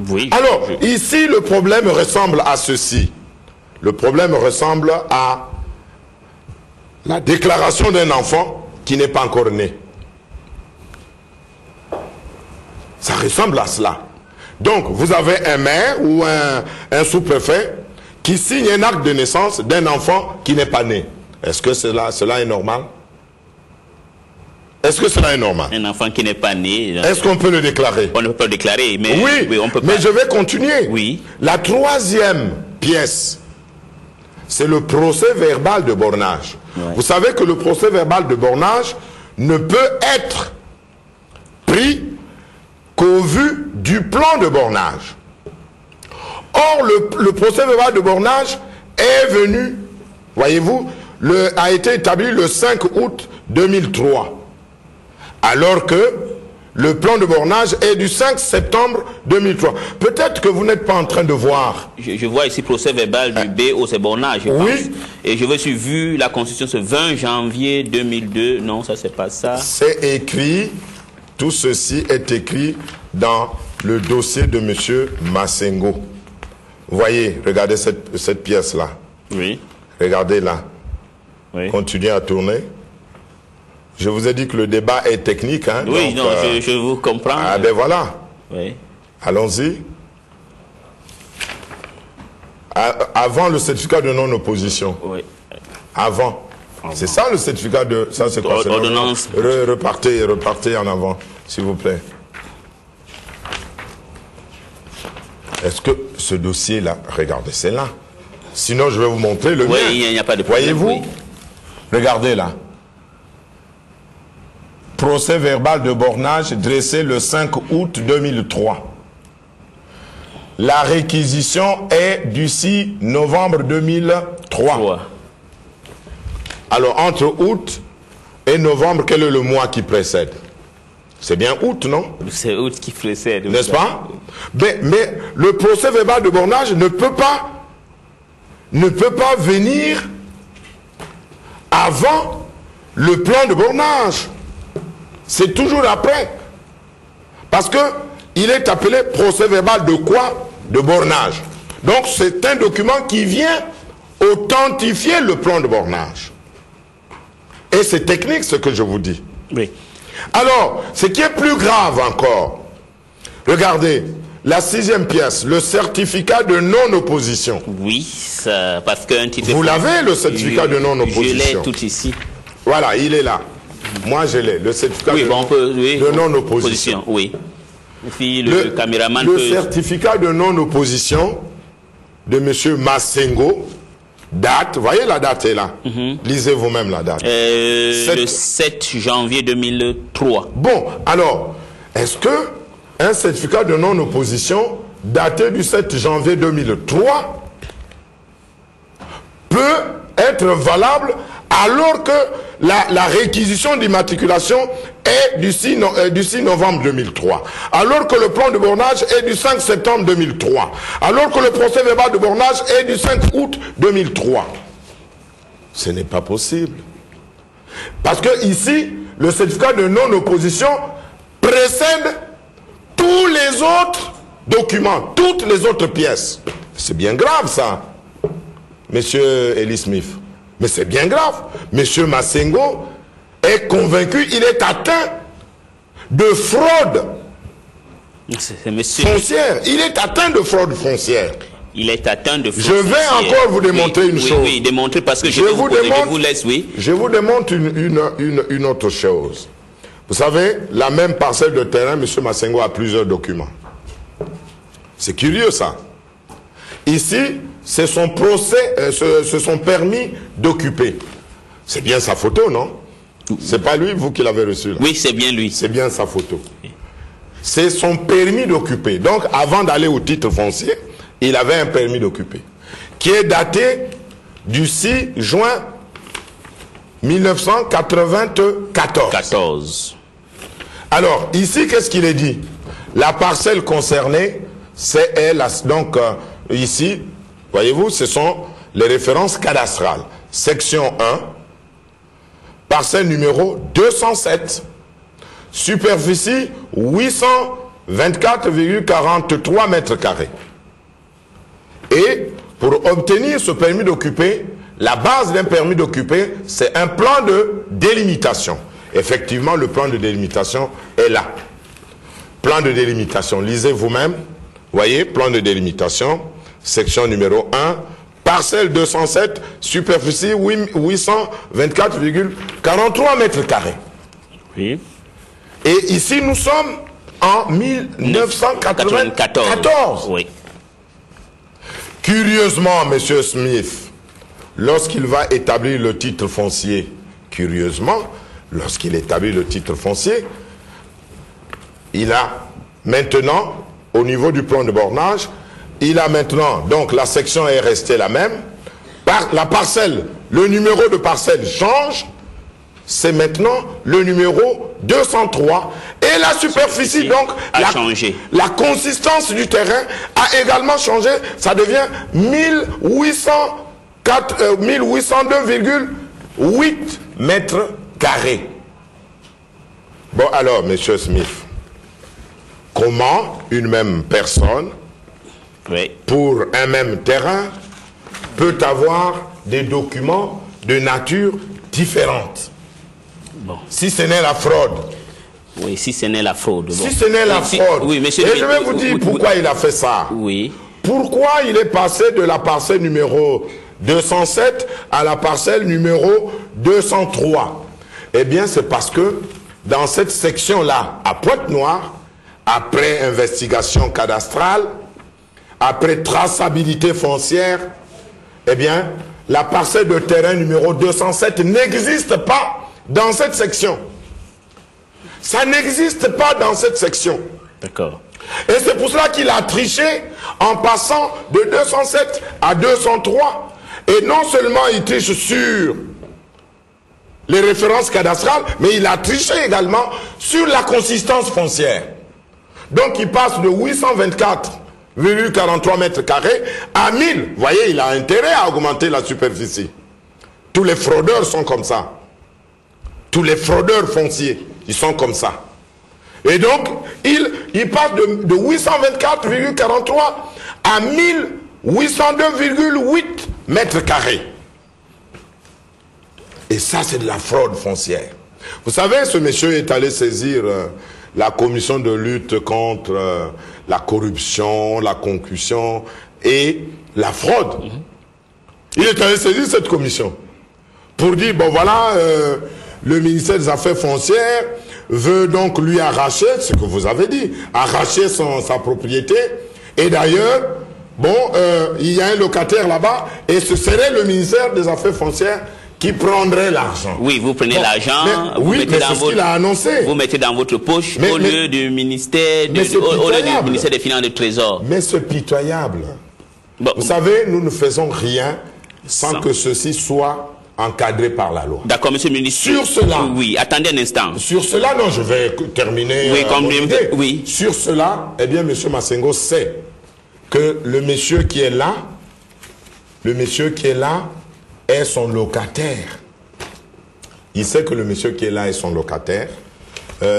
Oui. Alors, ici, le problème ressemble à ceci. Le problème ressemble à la déclaration d'un enfant qui n'est pas encore né. Ça ressemble à cela. Donc, vous avez un maire ou un sous-préfet qui signe un acte de naissance d'un enfant qui n'est pas né. Est-ce que cela est normal? Est-ce que cela est normal? Un enfant qui n'est pas né... Est-ce qu'on peut le déclarer? On ne peut pas le déclarer, mais... Oui, on peut pas. mais je vais continuer. Oui. La troisième pièce, c'est le procès verbal de bornage. Ouais. Vous savez que le procès verbal de bornage ne peut être pris qu'au vu du plan de bornage. Or, le procès verbal de bornage est venu, voyez-vous, a été établi le 5 août 2003. Alors que le plan de bornage est du 5 septembre 2003. Peut-être que vous n'êtes pas en train de voir. Je vois ici procès verbal du BO, c'est bornage, je pense. Et je veux suivre vu la Constitution ce 20 janvier 2002. Non, ça c'est pas ça. C'est écrit, tout ceci est écrit dans le dossier de M. Massengo. Vous voyez, regardez cette pièce-là. Oui. Regardez là. Oui. Continuez à tourner. Je vous ai dit que le débat est technique. Hein, oui, donc, non, je vous comprends. Ah ben voilà. Oui. Allons-y. Avant le certificat de non-opposition. Oui. Avant. C'est ça le certificat de... Ça c'est quoi? Ordonnance. Repartez en avant, s'il vous plaît. Est-ce que ce dossier-là... Regardez, c'est là. Sinon, je vais vous montrer le mien. Oui, il n'y a pas de problème. Voyez-vous? Oui. Regardez là. Procès verbal de bornage dressé le 5 août 2003. La réquisition est du 6 novembre 2003. Alors, entre août et novembre, quel est le mois qui précède? C'est bien août, non? C'est août qui précède. N'est-ce pas? Mais le procès verbal de bornage ne peut pas venir avant le plan de bornage. C'est toujours après. Parce que il est appelé procès verbal de quoi? De bornage. Donc c'est un document qui vient authentifier le plan de bornage. Et c'est technique ce que je vous dis. Oui. Alors, ce qui est plus grave encore, regardez, la 6e pièce, le certificat de non-opposition. Oui, ça, parce qu'un titre... Vous l'avez, le certificat de non-opposition? Je l'ai tout ici. Voilà, il est là. Moi, je l'ai, le certificat de non-opposition. Oui. Puis le caméraman le certificat de non-opposition de M. Massengo, date, voyez la date est là. Lisez vous-même la date. Le 7 janvier 2003. Bon, alors, est-ce que un certificat de non-opposition daté du 7 janvier 2003 peut être valable alors que la réquisition d'immatriculation est du 6 novembre 2003, alors que le plan de bornage est du 5 septembre 2003, alors que le procès verbal de bornage est du 5 août 2003. Ce n'est pas possible. Parce que ici, le certificat de non-opposition précède tous les autres documents, toutes les autres pièces. C'est bien grave ça, monsieur Eli Smith. Mais c'est bien grave. Monsieur Massengo est convaincu, il est atteint de fraude foncière. Il est atteint de fraude foncière. Il est atteint de fraude foncière. Je vais encore vous démontrer une chose. Oui, démontrer parce que je vous laisse, oui. Je vous démontre une autre chose. Vous savez, la même parcelle de terrain, monsieur Massengo a plusieurs documents. C'est curieux ça. Ici, c'est son procès, c'est son permis d'occuper. C'est bien sa photo, non? C'est pas lui, vous qui l'avez reçu là. Oui, c'est bien lui. C'est bien sa photo. C'est son permis d'occuper. Donc, avant d'aller au titre foncier, il avait un permis d'occuper, qui est daté du 6 juin 1994. Alors, ici, qu'est-ce qu'il est dit? La parcelle concernée, c'est elle, donc, ici, voyez-vous, ce sont les références cadastrales. Section 1, parcelle numéro 207, superficie 800 24,43 mètres carrés. Et pour obtenir ce permis d'occuper, la base d'un permis d'occuper, c'est un plan de délimitation. Effectivement, le plan de délimitation est là. Plan de délimitation, lisez vous-même. Voyez, plan de délimitation, section numéro 1, parcelle 207, superficie 824,43 mètres carrés. Oui. Et ici, nous sommes en 1994. Oui. Curieusement, M. Smith, lorsqu'il va établir le titre foncier, lorsqu'il établit le titre foncier, il a maintenant, au niveau du plan de bornage, il a maintenant, donc la section est restée la même, la parcelle, le numéro de parcelle change, c'est maintenant le numéro 203, et la superficie, donc, a changé. La consistance du terrain a également changé, ça devient 1802,8 mètres carrés. Bon alors, monsieur Smith, comment une même personne, pour un même terrain, peut avoir des documents de nature différente? Bon. Si ce n'est la fraude. Oui, si ce n'est la fraude. Bon. Si ce n'est la fraude. Oui, monsieur, et je vais vous dire pourquoi il a fait ça. Oui. Pourquoi il est passé de la parcelle numéro 207 à la parcelle numéro 203? Eh bien, c'est parce que dans cette section-là, à Pointe-Noire, après investigation cadastrale, après traçabilité foncière, eh bien, la parcelle de terrain numéro 207 n'existe pas dans cette section. Ça n'existe pas dans cette section. D'accord. Et c'est pour cela qu'il a triché en passant de 207 à 203. Et non seulement il triche sur les références cadastrales, mais il a triché également sur la consistance foncière. Donc il passe de 824,43 mètres carrés à 1000. Vous voyez, il a intérêt à augmenter la superficie. Tous les fraudeurs sont comme ça. Tous les fraudeurs fonciers, ils sont comme ça. Et donc, il passe de 824,43 à 1802,8 mètres carrés. Et ça, c'est de la fraude foncière. Vous savez, ce monsieur est allé saisir la commission de lutte contre la corruption, la concussion et la fraude. Il est allé saisir cette commission pour dire, bon voilà, le ministère des Affaires foncières veut donc lui arracher, ce que vous avez dit, arracher sa propriété. Et d'ailleurs, bon, il y a un locataire là-bas, et ce serait le ministère des Affaires foncières qui prendrait l'argent. Oui, vous prenez l'argent, oui, mais c'est ce qu'il a annoncé. Vous mettez dans votre poche au lieu du ministère, au lieu du ministère des Finances et du Trésor. Mais c'est pitoyable. Bon, vous savez, nous ne faisons rien sans que ceci soit encadré par la loi. D'accord, monsieur le ministre. Sur cela. Oui, attendez un instant. Sur cela, non, je vais terminer. Oui, comme oui. Sur cela, eh bien, monsieur Massengo sait que le monsieur qui est là, est son locataire. Il sait que le monsieur qui est là est son locataire.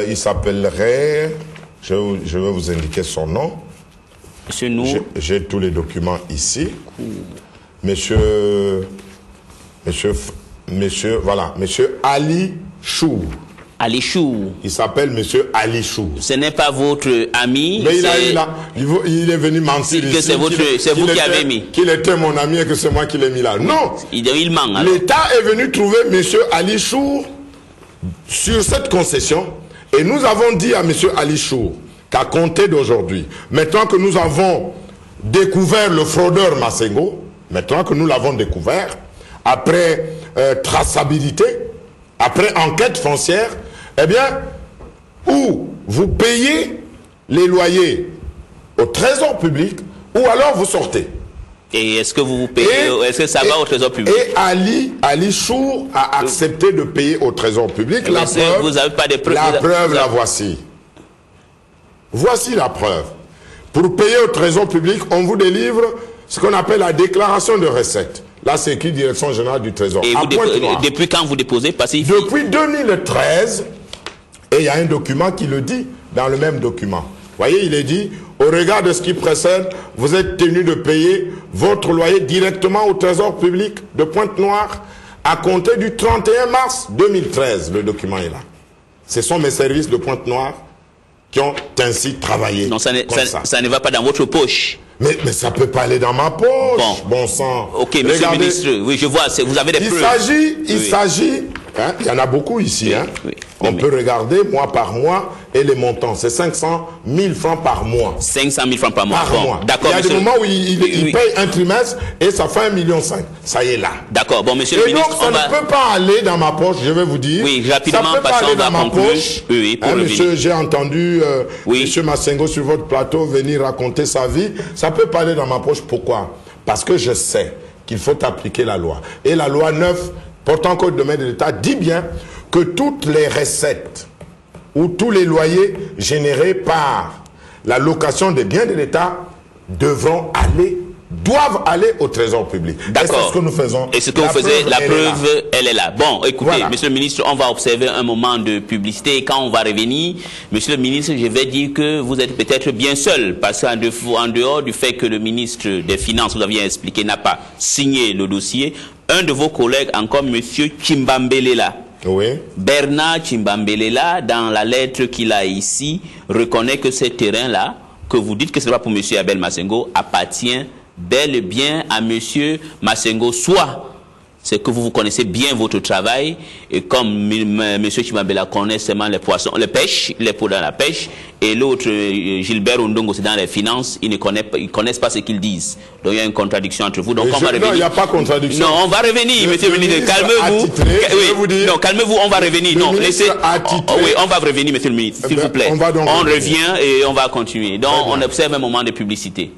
Il s'appellerait, je vais vous indiquer son nom. Monsieur Nour. J'ai tous les documents ici. Voilà, monsieur Ali Chou. Ali Chou. Il s'appelle monsieur Ali Chou. Ce n'est pas votre ami. Mais il est venu mentir ici. C'est vous qui avez mis. Qu'il était mon ami et que c'est moi qui l'ai mis là. Non. Il ment. L'État est venu trouver monsieur Ali Chou sur cette concession. Et nous avons dit à monsieur Ali Chou qu'à compter d'aujourd'hui, maintenant que nous avons découvert le fraudeur Massengo, maintenant que nous l'avons découvert, après traçabilité, après enquête foncière, eh bien, ou vous payez les loyers au trésor public, ou alors vous sortez. Et est-ce que vous payez, est-ce que ça va au trésor public? Et Ali Chour a accepté de payer au trésor public. La preuve, vous n'avez pas de preuves. La preuve, la voici. Voici la preuve. Pour payer au trésor public, on vous délivre ce qu'on appelle la déclaration de recettes. Là, c'est écrit Direction Générale du Trésor. Et depuis quand vous déposez? Depuis 2013, et il y a un document qui le dit dans le même document. voyez, il est dit, au regard de ce qui précède, vous êtes tenu de payer votre loyer directement au Trésor public de Pointe-Noire à compter du 31 mars 2013. Le document est là. Ce sont mes services de Pointe-Noire qui ont ainsi travaillé. Non, ça ne va pas dans votre poche. Mais ça peut pas aller dans ma poche, bon sang. Ok, monsieur le ministre, oui, je vois, vous avez des preuves. Il s'agit, hein, il y en a beaucoup ici, hein. On peut regarder mois par mois et les montants. C'est 500 000 francs par mois. 500 000 francs par mois. D'accord. Il y a des moments où il paye un trimestre et ça fait 1,5 million. Ça y est là. D'accord. Bon, monsieur le ministre, donc, ça ne peut pas aller dans ma poche, je vais vous dire. Oui, rapidement, ça peut pas aller dans ma poche. Oui, pour monsieur, j'ai entendu monsieur Massengo sur votre plateau venir raconter sa vie. Ça peut pas aller dans ma poche. Pourquoi? Parce que je sais qu'il faut appliquer la loi. Et la loi 9 portant code de domaine de l'État dit bien que toutes les recettes ou tous les loyers générés par la location des biens de l'État doivent aller au Trésor public. D'accord. C'est ce que nous faisons. Et ce que vous faisiez, la preuve, elle est là. Bon, écoutez, voilà. Monsieur le ministre, on va observer un moment de publicité et quand on va revenir, monsieur le ministre, je vais dire que vous êtes peut-être bien seul parce qu'en dehors du fait que le ministre des Finances, vous aviez expliqué, n'a pas signé le dossier, un de vos collègues, encore monsieur Chimbambelela, oui. Bernard Chimbambelela, dans la lettre qu'il a ici, reconnaît que ces terrains-là, que vous dites que ce n'est pas pour monsieur Abel Massengo, appartient bel et bien à monsieur Massengo, soit c'est que vous connaissez bien votre travail et comme monsieur Chimbambelela connaît seulement les poissons, les pêches, les pots dans la pêche et l'autre Gilbert Ondongo c'est dans les finances, ils connaissent pas ce qu'ils disent. Donc il y a une contradiction entre vous. Donc on va revenir. Non, il n'y a pas de contradiction. Non, on va revenir, monsieur le ministre. Calmez-vous. Non, calmez-vous, on va revenir. Non, laissez. Oui, on va revenir, monsieur le ministre, s'il vous plaît. On revient et on va continuer. Donc on observe un moment de publicité.